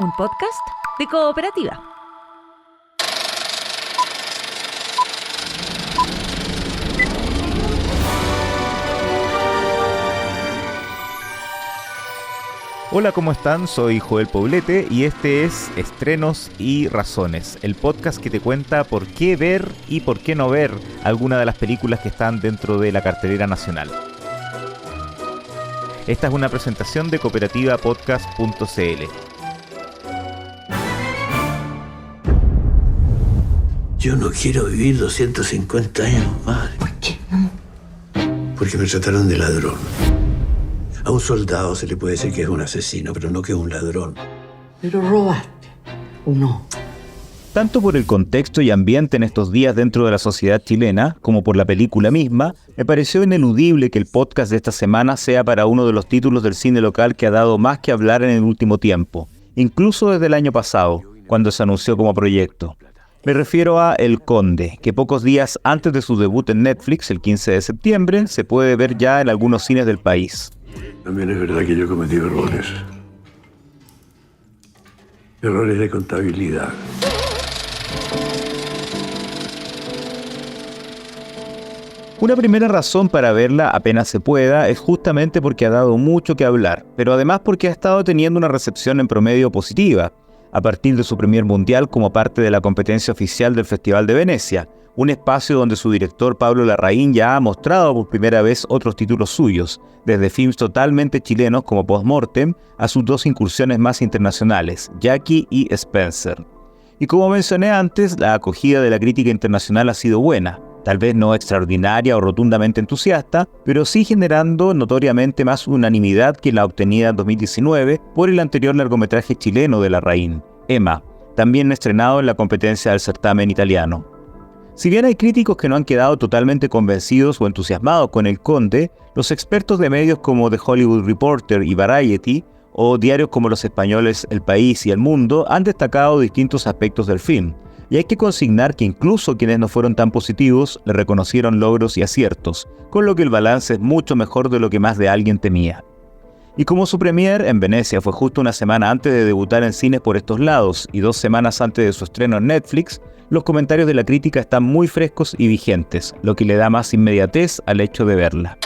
un podcast de Cooperativa. Hola, ¿cómo están? Soy Joel Poblete y este es Estrenos y Razones, el podcast que te cuenta por qué ver y por qué no ver alguna de las películas que están dentro de la cartelera nacional. Esta es una presentación de cooperativapodcast.cl. Yo no quiero vivir 250 años más. ¿Por qué no? Porque me trataron de ladrón. A un soldado se le puede decir que es un asesino, pero no que es un ladrón. Pero robaste, ¿o no? Tanto por el contexto y ambiente en estos días dentro de la sociedad chilena, como por la película misma, me pareció ineludible que el podcast de esta semana sea para uno de los títulos del cine local que ha dado más que hablar en el último tiempo, incluso desde el año pasado, cuando se anunció como proyecto. Me refiero a El Conde, que pocos días antes de su debut en Netflix, el 15 de septiembre, se puede ver ya en algunos cines del país. También es verdad que yo he cometido errores. Errores de contabilidad. Una primera razón para verla apenas se pueda es justamente porque ha dado mucho que hablar, pero además porque ha estado teniendo una recepción en promedio positiva, a partir de su premier mundial como parte de la competencia oficial del Festival de Venecia, un espacio donde su director Pablo Larraín ya ha mostrado por primera vez otros títulos suyos, desde films totalmente chilenos como Postmortem a sus dos incursiones más internacionales, Jackie y Spencer. Y como mencioné antes, la acogida de la crítica internacional ha sido buena, tal vez no extraordinaria o rotundamente entusiasta, pero sí generando notoriamente más unanimidad que la obtenida en 2019 por el anterior largometraje chileno de Larraín, Emma, también estrenado en la competencia del certamen italiano. Si bien hay críticos que no han quedado totalmente convencidos o entusiasmados con El Conde, los expertos de medios como The Hollywood Reporter y Variety, o diarios como los españoles El País y El Mundo, han destacado distintos aspectos del film. Y hay que consignar que incluso quienes no fueron tan positivos le reconocieron logros y aciertos, con lo que el balance es mucho mejor de lo que más de alguien temía. Y como su premier en Venecia fue justo una semana antes de debutar en cines por estos lados y 2 semanas antes de su estreno en Netflix, los comentarios de la crítica están muy frescos y vigentes, lo que le da más inmediatez al hecho de verla.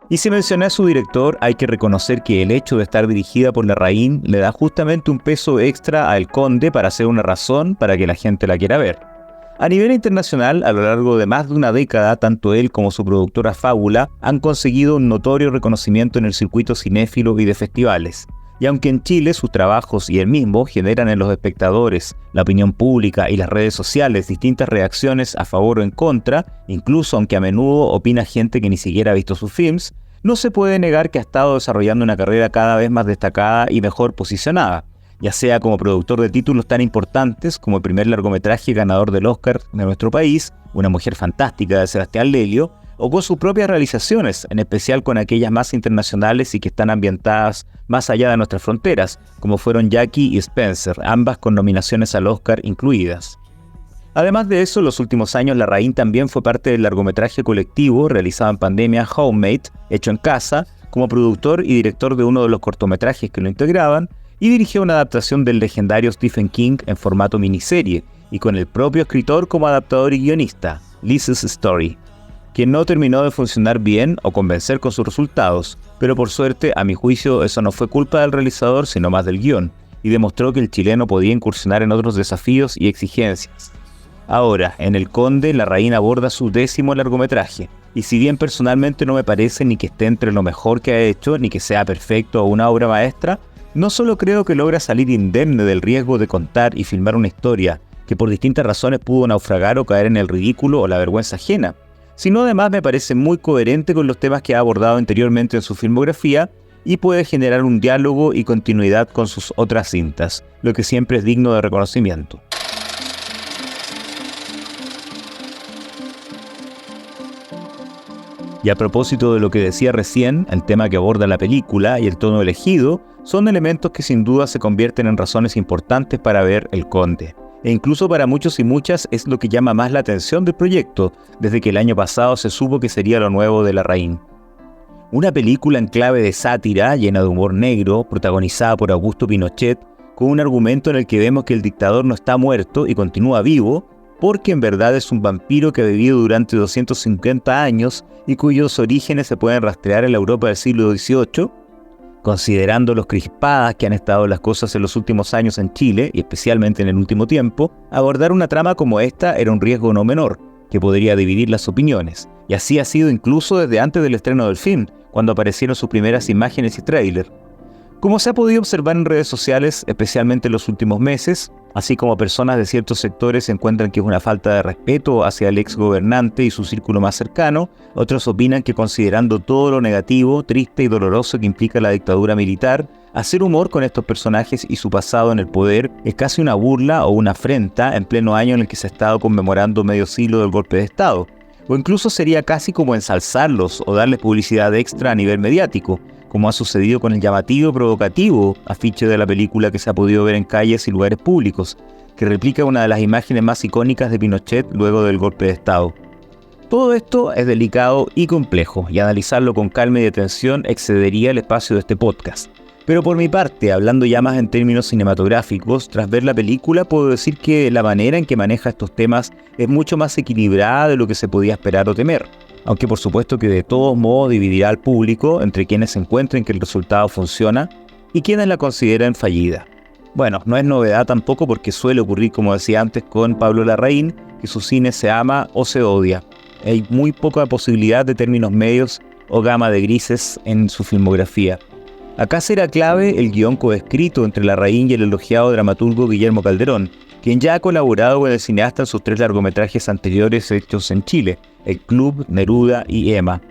Y si mencioné a su director, hay que reconocer que el hecho de estar dirigida por Larraín le da justamente un peso extra a El Conde para ser una razón para que la gente la quiera ver. A nivel internacional, a lo largo de más de una década, tanto él como su productora Fábula han conseguido un notorio reconocimiento en el circuito cinéfilo y de festivales. Y aunque en Chile sus trabajos y él mismo generan en los espectadores, la opinión pública y las redes sociales distintas reacciones a favor o en contra, incluso aunque a menudo opina gente que ni siquiera ha visto sus films, no se puede negar que ha estado desarrollando una carrera cada vez más destacada y mejor posicionada, ya sea como productor de títulos tan importantes como el primer largometraje ganador del Oscar de nuestro país, Una mujer fantástica de Sebastián Lelio, o con sus propias realizaciones, en especial con aquellas más internacionales y que están ambientadas más allá de nuestras fronteras, como fueron Jackie y Spencer, ambas con nominaciones al Oscar incluidas. Además de eso, en los últimos años Larraín también fue parte del largometraje colectivo realizado en pandemia Homemade, hecho en casa, como productor y director de uno de los cortometrajes que lo integraban, y dirigió una adaptación del legendario Stephen King en formato miniserie, y con el propio escritor como adaptador y guionista, Liz's Story, quien no terminó de funcionar bien o convencer con sus resultados, pero por suerte, a mi juicio, eso no fue culpa del realizador, sino más del guión, y demostró que el chileno podía incursionar en otros desafíos y exigencias. Ahora, en El Conde, Larraín aborda su 10º largometraje, y si bien personalmente no me parece ni que esté entre lo mejor que ha hecho, ni que sea perfecto o una obra maestra, no solo creo que logra salir indemne del riesgo de contar y filmar una historia que por distintas razones pudo naufragar o caer en el ridículo o la vergüenza ajena, sino además me parece muy coherente con los temas que ha abordado anteriormente en su filmografía y puede generar un diálogo y continuidad con sus otras cintas, lo que siempre es digno de reconocimiento. Y a propósito de lo que decía recién, el tema que aborda la película y el tono elegido son elementos que sin duda se convierten en razones importantes para ver El Conde. e incluso para muchos y muchas es lo que llama más la atención del proyecto, desde que el año pasado se supo que sería lo nuevo de Larraín. Una película en clave de sátira, llena de humor negro, protagonizada por Augusto Pinochet, con un argumento en el que vemos que el dictador no está muerto y continúa vivo, porque en verdad es un vampiro que ha vivido durante 250 años y cuyos orígenes se pueden rastrear en la Europa del siglo XVIII, considerando los crispadas que han estado las cosas en los últimos años en Chile, y especialmente en el último tiempo, abordar una trama como esta era un riesgo no menor, que podría dividir las opiniones, y así ha sido incluso desde antes del estreno del film, cuando aparecieron sus primeras imágenes y tráiler. Como se ha podido observar en redes sociales, especialmente en los últimos meses, así como personas de ciertos sectores encuentran que es una falta de respeto hacia el ex gobernante y su círculo más cercano, otros opinan que considerando todo lo negativo, triste y doloroso que implica la dictadura militar, hacer humor con estos personajes y su pasado en el poder es casi una burla o una afrenta en pleno año en el que se ha estado conmemorando medio siglo del golpe de Estado, o incluso sería casi como ensalzarlos o darles publicidad extra a nivel mediático, como ha sucedido con el llamativo y provocativo afiche de la película que se ha podido ver en calles y lugares públicos, que replica una de las imágenes más icónicas de Pinochet luego del golpe de Estado. Todo esto es delicado y complejo, y analizarlo con calma y detención excedería el espacio de este podcast. Pero por mi parte, hablando ya más en términos cinematográficos, tras ver la película puedo decir que la manera en que maneja estos temas es mucho más equilibrada de lo que se podía esperar o temer. Aunque por supuesto que de todos modos dividirá al público entre quienes encuentren que el resultado funciona y quienes la consideren fallida. Bueno, no es novedad tampoco porque suele ocurrir, como decía antes, con Pablo Larraín, que su cine se ama o se odia. Hay muy poca posibilidad de términos medios o gama de grises en su filmografía. Acá será clave el guión coescrito entre Larraín y el elogiado dramaturgo Guillermo Calderón, quien ya ha colaborado con el cineasta en sus 3 largometrajes anteriores hechos en Chile, El Club, Neruda y Emma.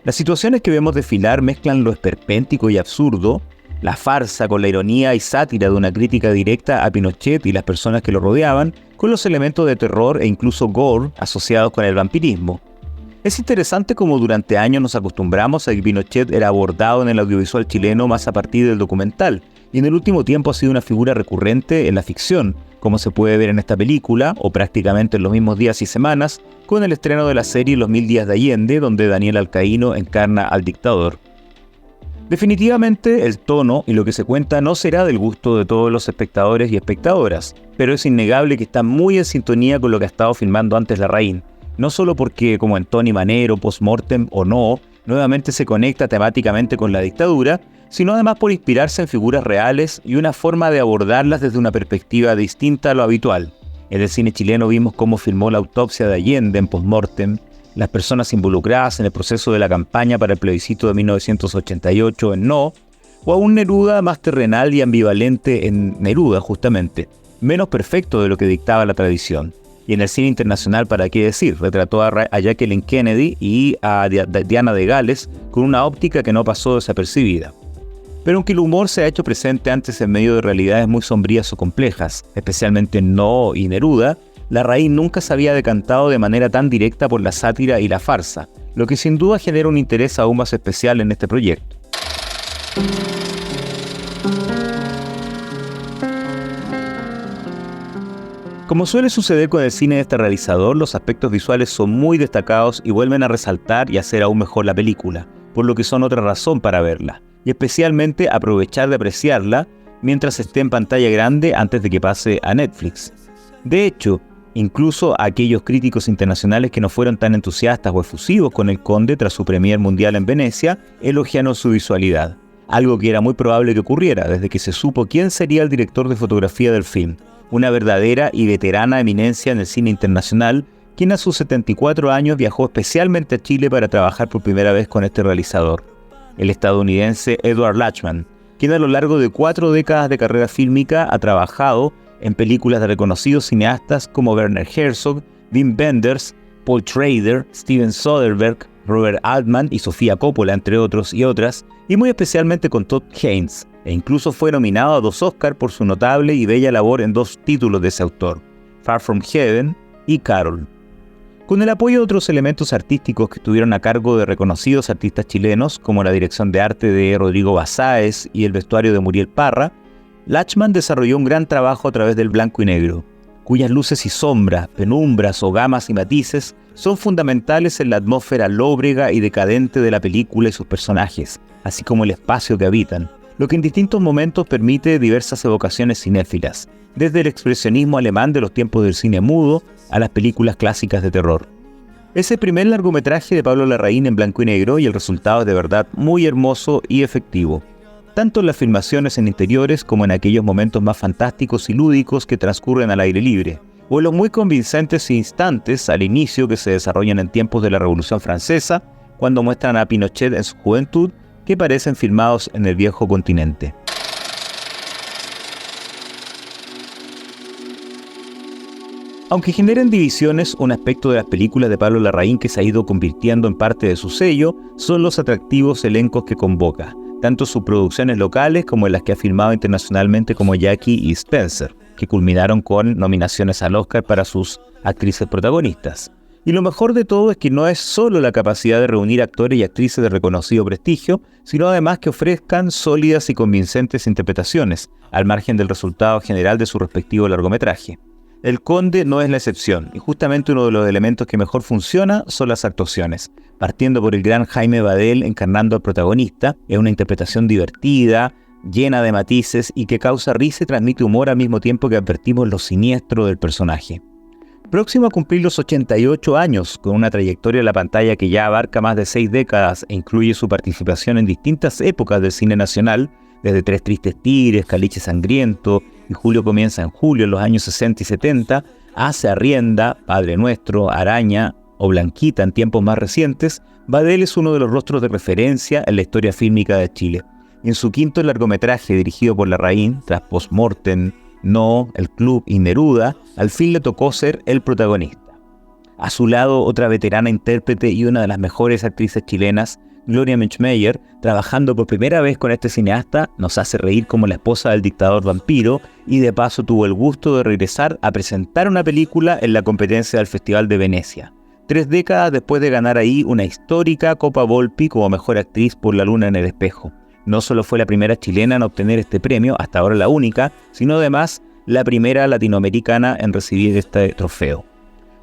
Las situaciones que vemos desfilar mezclan lo esperpéntico y absurdo, la farsa con la ironía y sátira de una crítica directa a Pinochet y las personas que lo rodeaban, con los elementos de terror e incluso gore asociados con el vampirismo. Es interesante cómo durante años nos acostumbramos a que Pinochet era abordado en el audiovisual chileno más a partir del documental, y en el último tiempo ha sido una figura recurrente en la ficción, como se puede ver en esta película, o prácticamente en los mismos días y semanas, con el estreno de la serie Los 1000 días de Allende, donde Daniel Alcaíno encarna al dictador. Definitivamente el tono y lo que se cuenta no será del gusto de todos los espectadores y espectadoras, pero es innegable que está muy en sintonía con lo que ha estado filmando antes Larraín, no solo porque, como en Tony Manero, Postmortem o No, nuevamente se conecta temáticamente con la dictadura, sino además por inspirarse en figuras reales y una forma de abordarlas desde una perspectiva distinta a lo habitual. En el cine chileno vimos cómo filmó la autopsia de Allende en Postmortem, las personas involucradas en el proceso de la campaña para el plebiscito de 1988 en No, o a un Neruda más terrenal y ambivalente en Neruda, justamente, menos perfecto de lo que dictaba la tradición. Y en el cine internacional, ¿para qué decir? Retrató a Jacqueline Kennedy y a Diana de Gales con una óptica que no pasó desapercibida. Pero aunque el humor se ha hecho presente antes en medio de realidades muy sombrías o complejas, especialmente en No y Neruda, Larraín nunca se había decantado de manera tan directa por la sátira y la farsa, lo que sin duda genera un interés aún más especial en este proyecto. Como suele suceder con el cine de este realizador, los aspectos visuales son muy destacados y vuelven a resaltar y hacer aún mejor la película, por lo que son otra razón para verla, y especialmente aprovechar de apreciarla mientras esté en pantalla grande antes de que pase a Netflix. De hecho, incluso aquellos críticos internacionales que no fueron tan entusiastas o efusivos con El Conde tras su premier mundial en Venecia, elogiaron su visualidad, algo que era muy probable que ocurriera desde que se supo quién sería el director de fotografía del film, una verdadera y veterana eminencia en el cine internacional, quien a sus 74 años viajó especialmente a Chile para trabajar por primera vez con este realizador, el estadounidense Edward Lachman, quien a lo largo de 4 décadas de carrera fílmica ha trabajado en películas de reconocidos cineastas como Werner Herzog, Wim Wenders, Paul Schrader, Steven Soderbergh, Robert Altman y Sofía Coppola, entre otros y otras, y muy especialmente con Todd Haynes, e incluso fue nominado a 2 Oscars por su notable y bella labor en 2 títulos de ese autor, Far From Heaven y Carol. Con el apoyo de otros elementos artísticos que estuvieron a cargo de reconocidos artistas chilenos, como la dirección de arte de Rodrigo Basáez y el vestuario de Muriel Parra, Lachman desarrolló un gran trabajo a través del blanco y negro, cuyas luces y sombras, penumbras o gamas y matices son fundamentales en la atmósfera lóbrega y decadente de la película y sus personajes, así como el espacio que habitan, lo que en distintos momentos permite diversas evocaciones cinéfilas, desde el expresionismo alemán de los tiempos del cine mudo a las películas clásicas de terror. Es el primer largometraje de Pablo Larraín en blanco y negro y el resultado es de verdad muy hermoso y efectivo, tanto en las filmaciones en interiores como en aquellos momentos más fantásticos y lúdicos que transcurren al aire libre, o en los muy convincentes instantes al inicio que se desarrollan en tiempos de la Revolución Francesa, cuando muestran a Pinochet en su juventud, que parecen filmados en el viejo continente. Aunque generen divisiones, un aspecto de las películas de Pablo Larraín que se ha ido convirtiendo en parte de su sello son los atractivos elencos que convoca, tanto sus producciones locales como en las que ha filmado internacionalmente como Jackie y Spencer, que culminaron con nominaciones al Oscar para sus actrices protagonistas. Y lo mejor de todo es que no es solo la capacidad de reunir actores y actrices de reconocido prestigio, sino además que ofrezcan sólidas y convincentes interpretaciones, al margen del resultado general de su respectivo largometraje. El Conde no es la excepción, y justamente uno de los elementos que mejor funciona son las actuaciones. Partiendo por el gran Jaime Badel encarnando al protagonista, es una interpretación divertida, llena de matices y que causa risa y transmite humor al mismo tiempo que advertimos lo siniestro del personaje. Próximo a cumplir los 88 años, con una trayectoria en la pantalla que ya abarca más de 6 décadas e incluye su participación en distintas épocas del cine nacional, desde Tres Tristes Tigres, Caliche Sangriento y Julio Comienza en Julio en los años 60 y 70, hace Arrienda, Padre Nuestro, Araña o Blanquita en tiempos más recientes, Badel es uno de los rostros de referencia en la historia fílmica de Chile. En su quinto largometraje dirigido por Larraín, tras Postmortem, No, El Club y Neruda, al fin le tocó ser el protagonista. A su lado, otra veterana intérprete y una de las mejores actrices chilenas, Gloria Menchmeyer, trabajando por primera vez con este cineasta, nos hace reír como la esposa del dictador vampiro y de paso tuvo el gusto de regresar a presentar una película en la competencia del Festival de Venecia, 3 décadas después de ganar ahí una histórica Copa Volpi como mejor actriz por La Luna en el Espejo. No solo fue la primera chilena en obtener este premio, hasta ahora la única, sino además la primera latinoamericana en recibir este trofeo.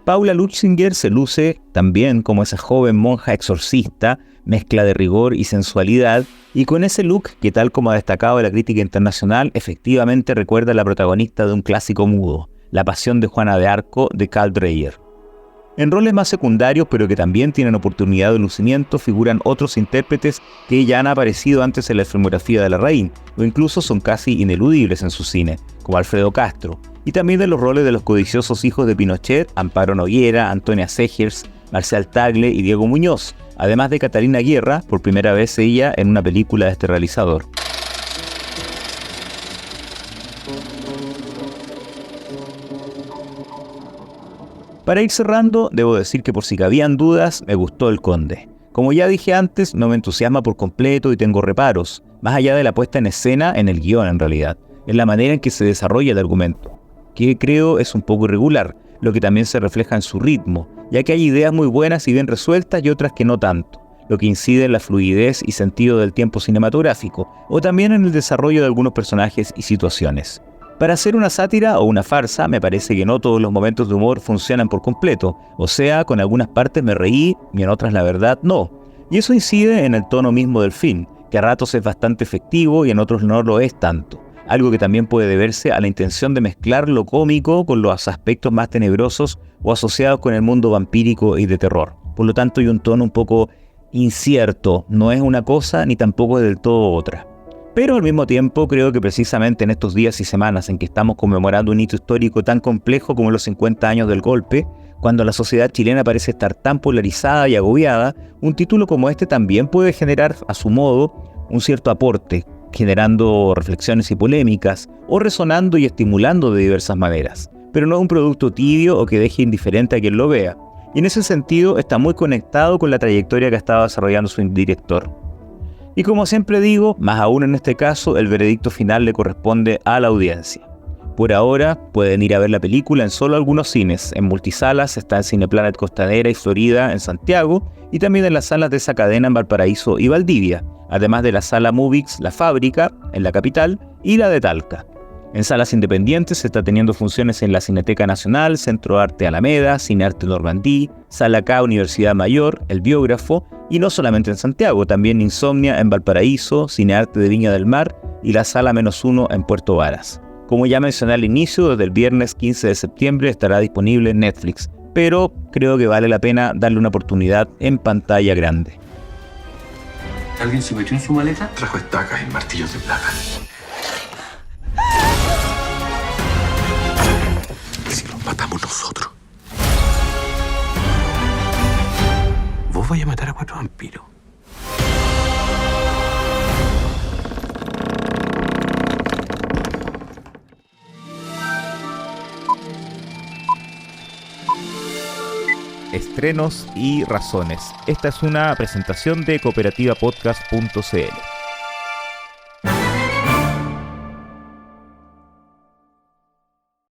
Paula Lutzinger se luce también como esa joven monja exorcista, mezcla de rigor y sensualidad, y con ese look que, tal como ha destacado la crítica internacional, efectivamente recuerda a la protagonista de un clásico mudo, La Pasión de Juana de Arco de Carl Dreyer. En roles más secundarios, pero que también tienen oportunidad de lucimiento, figuran otros intérpretes que ya han aparecido antes en la filmografía de Larraín, o incluso son casi ineludibles en su cine, como Alfredo Castro, y también en los roles de los codiciosos hijos de Pinochet, Amparo Noguera, Antonia Segers, Marcial Tagle y Diego Muñoz, además de Catalina Guerra, por primera vez ella en una película de este realizador. Para ir cerrando, debo decir que por si cabían dudas, me gustó El Conde. Como ya dije antes, no me entusiasma por completo y tengo reparos, más allá de la puesta en escena en el guión en realidad, en la manera en que se desarrolla el argumento, que creo es un poco irregular, lo que también se refleja en su ritmo, ya que hay ideas muy buenas y bien resueltas y otras que no tanto, lo que incide en la fluidez y sentido del tiempo cinematográfico, o también en el desarrollo de algunos personajes y situaciones. Para hacer una sátira o una farsa, me parece que no todos los momentos de humor funcionan por completo, o sea, con algunas partes me reí y en otras la verdad no. Y eso incide en el tono mismo del film, que a ratos es bastante efectivo y en otros no lo es tanto. Algo que también puede deberse a la intención de mezclar lo cómico con los aspectos más tenebrosos o asociados con el mundo vampírico y de terror. Por lo tanto, hay un tono un poco incierto, no es una cosa ni tampoco es del todo otra. Pero al mismo tiempo creo que precisamente en estos días y semanas en que estamos conmemorando un hito histórico tan complejo como los 50 años del golpe, cuando la sociedad chilena parece estar tan polarizada y agobiada, un título como este también puede generar a su modo un cierto aporte, generando reflexiones y polémicas, o resonando y estimulando de diversas maneras. Pero no es un producto tibio o que deje indiferente a quien lo vea. Y en ese sentido está muy conectado con la trayectoria que ha estado desarrollando su director. Y como siempre digo, más aún en este caso, el veredicto final le corresponde a la audiencia. Por ahora, pueden ir a ver la película en solo algunos cines. En multisalas está en Cineplanet Costanera y Florida en Santiago, y también en las salas de esa cadena en Valparaíso y Valdivia, además de la sala Movix La Fábrica en la capital y la de Talca. En salas independientes se está teniendo funciones en la Cineteca Nacional, Centro Arte Alameda, Cinearte Normandí, Sala K Universidad Mayor, El Biógrafo, y no solamente en Santiago, también Insomnia en Valparaíso, Cinearte de Viña del Mar y la Sala -1 en Puerto Varas. Como ya mencioné al inicio, desde el viernes 15 de septiembre estará disponible en Netflix, pero creo que vale la pena darle una oportunidad en pantalla grande. ¿Alguien se metió en su maleta? Trajo estacas y martillos de plata. ¿Y si los matamos nosotros? Vos vais a matar a 4 vampiros. Estrenos y razones. Esta es una presentación de cooperativapodcast.cl.